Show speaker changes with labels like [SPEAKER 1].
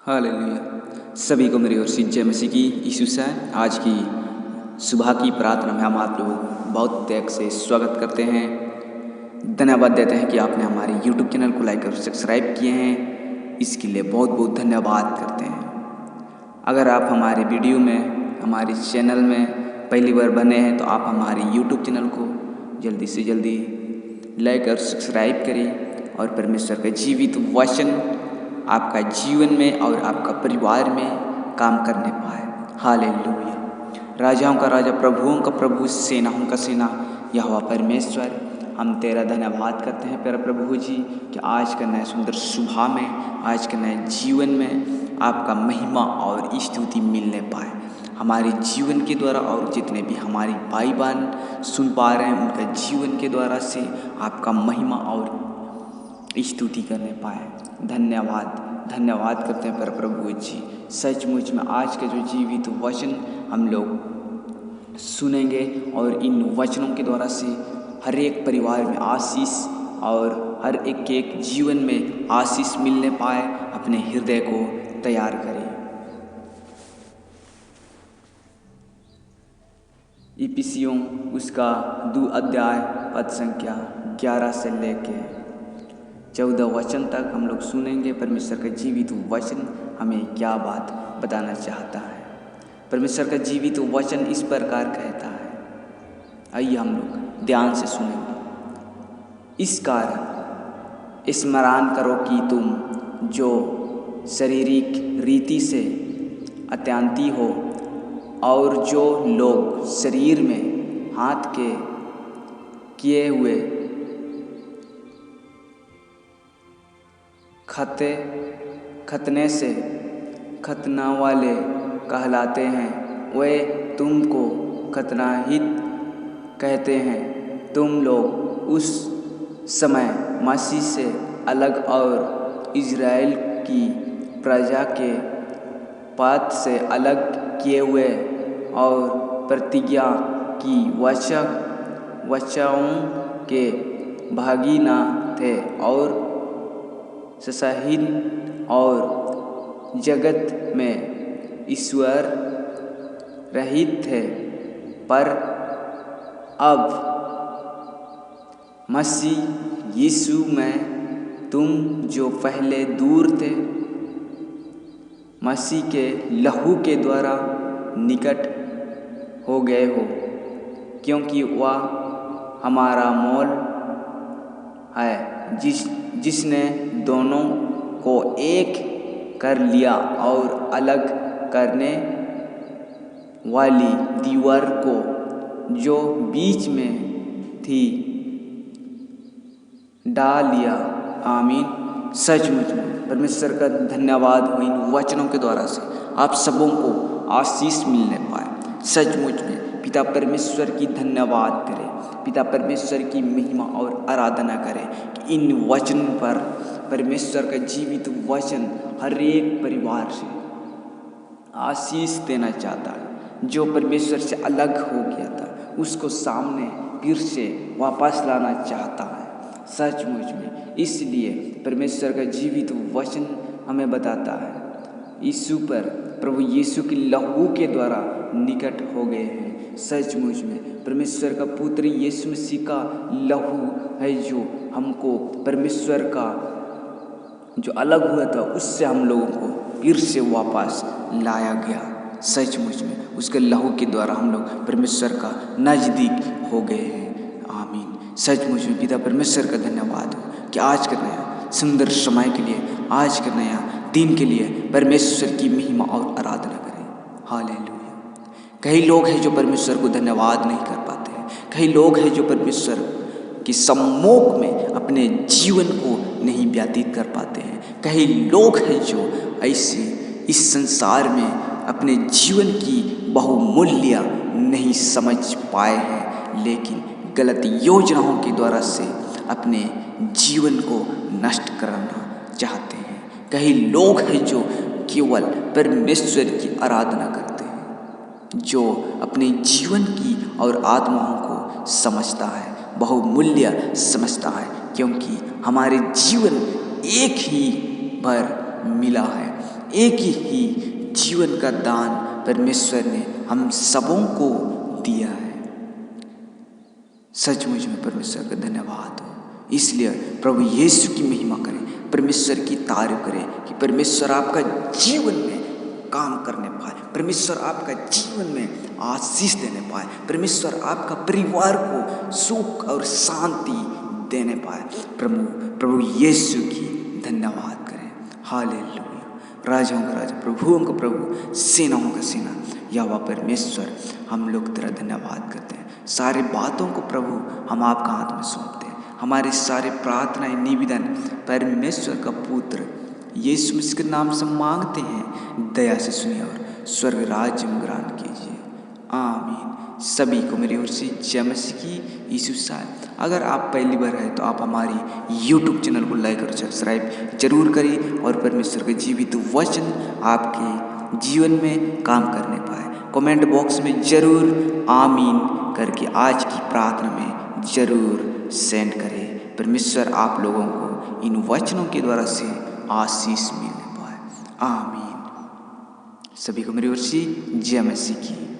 [SPEAKER 1] Hallelujah. सभी को मेरी ओर से जय मसीह की यीशु से। आज की सुबह की प्रार्थना में हम आप लोग बहुत त्याग से स्वागत करते हैं। धन्यवाद देते हैं कि आपने हमारे YouTube चैनल को लाइक और सब्सक्राइब किए हैं। इसके लिए बहुत बहुत धन्यवाद करते हैं। अगर आप हमारे वीडियो में हमारे चैनल में पहली बार बने हैं तो आप हमारे YouTube चैनल को जल्दी से जल्दी लाइक और सब्सक्राइब करें और परमेश्वर का जीवित वचन आपका जीवन में और आपका परिवार में काम करने पाए। हालेलुया। राजाओं का राजा, प्रभुओं का प्रभु, सेनाओं का सेना यहोवा परमेश्वर, हम तेरा धन्यवाद करते हैं प्यारे प्रभु जी कि आज का नए सुंदर सुबह में, आज के नए जीवन में आपका महिमा और स्तुति मिलने पाए हमारे जीवन के द्वारा। और जितने भी हमारी भाई बहन सुन पा रहे हैं उनका जीवन के द्वारा से आपका महिमा और स्तुति करने पाए। धन्यवाद करते हैं पर प्रभु जी। सचमुच में आज के जो जीवित वचन हम लोग सुनेंगे और इन वचनों के द्वारा से हर एक परिवार में आशीष और हर एक जीवन में आशीष मिलने पाए। अपने हृदय को तैयार करें। इफिसियों उसका 2 अध्याय पद संख्या 11 से लेके 14 वचन तक हम लोग सुनेंगे। परमेश्वर का जीवित वचन हमें क्या बात बताना चाहता है। परमेश्वर का जीवित वचन इस प्रकार कहता है, आइए हम लोग ध्यान से सुनेंगे। इस कारण स्मरण करो कि तुम जो शारीरिक रीति से अत्यंती हो और जो लोग शरीर में हाथ के किए हुए खतने से खतना वाले कहलाते हैं, वे तुमको खतनाहित कहते हैं। तुम लोग उस समय मसीह से अलग और इज़राइल की प्रजा के पद से अलग किए हुए और प्रतिज्ञा की वचनों के भागी न थे और ससाहीन और जगत में ईश्वर रहित थे। पर अब मसीह यीशु में तुम जो पहले दूर थे, मसीह के लहू के द्वारा निकट हो गए हो, क्योंकि वह हमारा मोल है जिसने दोनों को एक कर लिया और अलग करने वाली दीवार को जो बीच में थी डाल लिया। आमीन। सचमुच में परमेश्वर का धन्यवाद हो इन वचनों के द्वारा से आप सबों को आशीष मिलने पाए। सचमुच में पिता परमेश्वर की धन्यवाद करें, पिता परमेश्वर की महिमा और आराधना करें कि इन वचन पर परमेश्वर का जीवित वचन हर एक परिवार से आशीष देना चाहता है। जो परमेश्वर से अलग हो गया था उसको सामने फिर से वापस लाना चाहता है। सचमुच में इसलिए परमेश्वर का जीवित वचन हमें बताता है यीशु पर, प्रभु यीशु के लहू के द्वारा निकट हो गए हैं। सचमुच में परमेश्वर का पुत्र यीशु मसीह का लहू है जो हमको परमेश्वर का जो अलग हुआ था उससे हम लोगों को फिर से वापस लाया गया। सचमुच में उसके लहू के द्वारा हम लोग परमेश्वर का नज़दीक हो गए हैं। आमीन। सचमुच में पिता परमेश्वर का धन्यवाद हो कि आज का नया सुंदर समय के लिए, आज का नया दिन के लिए परमेश्वर की महिमा और आराधना करें। हालेलुया। कई लोग हैं जो परमेश्वर को धन्यवाद नहीं कर पाते हैं। कई लोग हैं जो परमेश्वर के सम्मुख में अपने जीवन को नहीं व्यतीत कर पाते हैं। कई लोग हैं जो ऐसे इस संसार में अपने जीवन की बहुमूल्य नहीं समझ पाए हैं, लेकिन गलत योजनाओं के द्वारा से अपने जीवन को नष्ट करना चाहते हैं। कई लोग हैं जो केवल परमेश्वर की आराधना करते हैं, जो अपने जीवन की और आत्माओं को समझता है, बहुमूल्य समझता है, क्योंकि हमारे जीवन एक ही भर मिला है, एक ही जीवन का दान परमेश्वर ने हम सबों को दिया है। सचमुच में परमेश्वर का धन्यवाद हो। इसलिए प्रभु यीशु की महिमा करें, परमेश्वर की तारीफ करें कि परमेश्वर आपका जीवन में काम करने पाए, परमेश्वर आपका जीवन में आशीष देने पाए, परमेश्वर आपका परिवार को सुख और शांति देने पाए। प्रभु यीशु की धन्यवाद करें। हालेलुया। राजाओं का राजा, प्रभुओं का प्रभु, सेनाओं का सेना यहोवा परमेश्वर, हम लोग तेरा धन्यवाद करते हैं। सारे बातों को प्रभु हम आपका हाथ में सौंपते हैं। हमारे सारे प्रार्थनाएं निवेदन परमेश्वर का पुत्र यीशु मसीह के नाम से मांगते हैं, दया से सुनिए और स्वर्ग राज्य में ग्रहण कीजिए। आमीन। सभी को मेरी ओर से जय मसीह की। यीशु साहब, अगर आप पहली बार हैं तो आप हमारी YouTube चैनल को लाइक और सब्सक्राइब जरूर करें और परमेश्वर के जीवित वचन आपके जीवन में काम करने पाए। कमेंट बॉक्स में जरूर आमीन करके आज की प्रार्थना में जरूर सेंड करें। परमेश्वर आप लोगों को इन वचनों के द्वारा से आशीष मिलने पाए। आमीन। सभी को मेरी ओर से जय मसीह की।